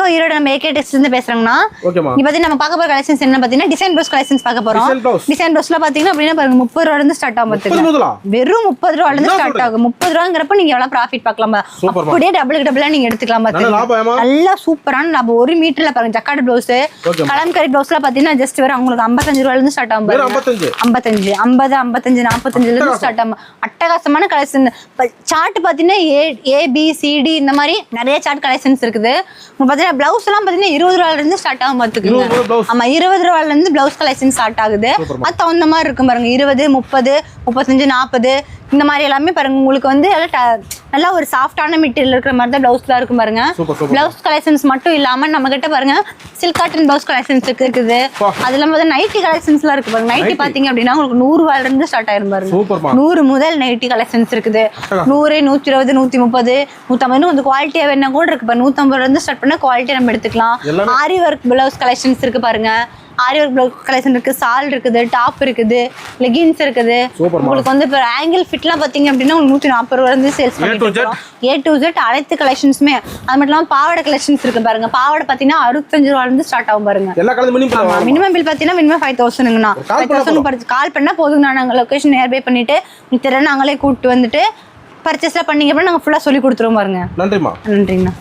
பக்கம் ஈரோடு நம்ம AK textiles இருந்து பேசுறோம்னா இப்போ பாத்தீங்கன்னா நம்ம பார்க்க போற கலெக்ஷன்ஸ் என்ன பாத்தீங்கன்னா டிசைன் ப்ளவுஸ் கலெக்ஷன்ஸ் பார்க்க போறோம். டிசைன் ப்ளவுஸ்ல பாத்தீங்கன்னா அப்படின்னா பாருங்க 30 ரூபாயில இருந்து ஸ்டார்ட் ஆகும் பாத்துங்க. வெறும் 30 ரூபாயில இருந்து ஸ்டார்ட் ஆகும். 30 ரூபாங்கறப்ப நீங்க எவ்வளவு ப்ராஃபிட் பார்க்கலாம். அப்படியே டபுளா நீங்க எடுத்துக்கலாம் பாத்துங்க. நல்லா சூப்பரான லாபம். 1 மீட்டர்ல பாருங்க ஜக்கார்ட் ப்ளவுஸ் கலம்கரி ப்ளவுஸ்ல பாத்தீங்கன்னா ஜஸ்ட் வர உங்களுக்கு 55 ரூபாயில இருந்து ஸ்டார்ட் ஆகும். 55 50 55 45ல இருந்து ஸ்டார்ட் ஆகும். அட்டகாசமான கலெக்ஷன். சார்ட் பாத்தீங்கன்னா ABCD இந்த மாதிரி நிறைய சார்ட் கலெக்ஷன்ஸ் இருக்குது. பாத்தீங்கன்னா பிளவுஸ் எல்லாம் பாத்தீங்கன்னா 20 ரூபாயில இருந்து ஸ்டார்ட் ஆகும் பாத்துக்கோங்க. ஆமா 20 ரூபாயில இருந்து பிளவுஸ் கலெக்ஷன் ஸ்டார்ட் ஆகுது. அது தகுந்த மாதிரி இருக்கும் பாருங்க. 20 30 35 40 இந்த மாதிரி எல்லாமே பாருங்க. உங்களுக்கு வந்து நல்லா ஒரு சாஃப்டான மெட்டீரியல் இருக்கிற மாதிரி தான் பிளவுஸ்லாம் இருக்கும் பாருங்க. பிளவுஸ் கலெக்ஷன்ஸ் மட்டும் இல்லாம நம்ம கிட்ட பாருங்க சில்க் காட்டன் பிளவுஸ் கலெக்ஷன்ஸ் இருக்குது. அது இல்லாம நைட்டி கலெக்ஷன்ஸ்லாம் இருக்கு பாருங்க. நைட்டி பாத்தீங்க அப்படின்னா உங்களுக்கு 100 ரூபாயில இருந்து ஸ்டார்ட் ஆயிரும் பாருங்க. 100 முதல் நைட்டி கலெக்ஷன்ஸ் இருக்குது. 100 120 130 150 கொஞ்சம் குவாலிட்டியா வேணா கூட இருக்கு. 150 ரூபாயில இருந்து ஸ்டார்ட் பண்ண குவாலிட்டி நம்ம எடுத்துக்கலாம். ஆரி ஒர்க் பிளவுஸ் கலெக்ஷன்ஸ் இருக்கு பாருங்க. ஆரி ஒர்க் பிளவுஸ் கலெக்ஷன் இருக்கு. சால் இருக்குது, டாப் இருக்குது, லெகின்ஸ் இருக்குது. உங்களுக்கு வந்து இப்போ ஆங்கிள் ஃபிட்லாம் பாத்தீங்க அப்படின்னா 140 ரூபாயில இருந்து சேல்ஸ் பண்ணிட்டு இருக்கோம். A to Z அனைத்து கலெக்ஷன்ஸுமே. அது மட்டும் இல்லாம பாவாடை கலெக்ஷன்ஸ் இருக்கு பாருங்க. பாவாடை பாத்தீங்கன்னா 65 ரூபாயில இருந்து ஸ்டார்ட் ஆகும் பாருங்க. மினிமம் பில் பாத்தீங்கன்னா மினிமம் 5000ங்கண்ணா. 5000 கால் பண்ணா போதுங்கண்ணா. நாங்க லொகேஷன் நியர்பை பண்ணிட்டு தெரியல நாங்களே கூப்பிட்டு வந்துட்டு பர்ச்சேஸ்லாம் பண்ணீங்க அப்படின்னா நாங்க ஃபுல்லா சொல்லி கொடுத்துருவோம் பாருங்க. நன்றிங்கண்ணா.